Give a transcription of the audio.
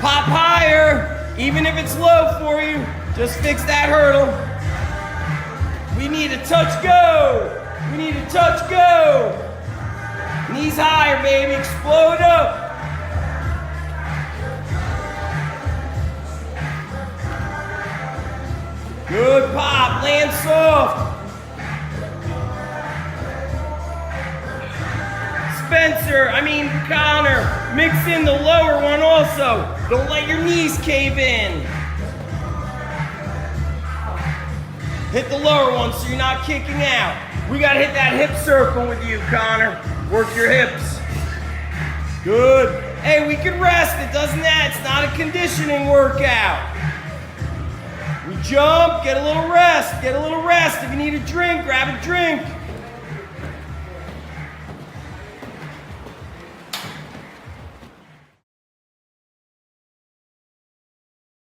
Pop higher, even if it's low for you. Just fix that hurdle. We need a touch go. We need a touch go. Knees higher, baby. Explode up. Good pop. Land soft. Connor, mix in the lower one also. Don't let your knees cave in. Hit the lower one so you're not kicking out. We gotta hit that hip circle with you, Connor. Work your hips. Good. Hey, we can rest. It doesn't that. It's not a conditioning workout. We jump, get a little rest. Get a little rest. If you need a drink, grab a drink.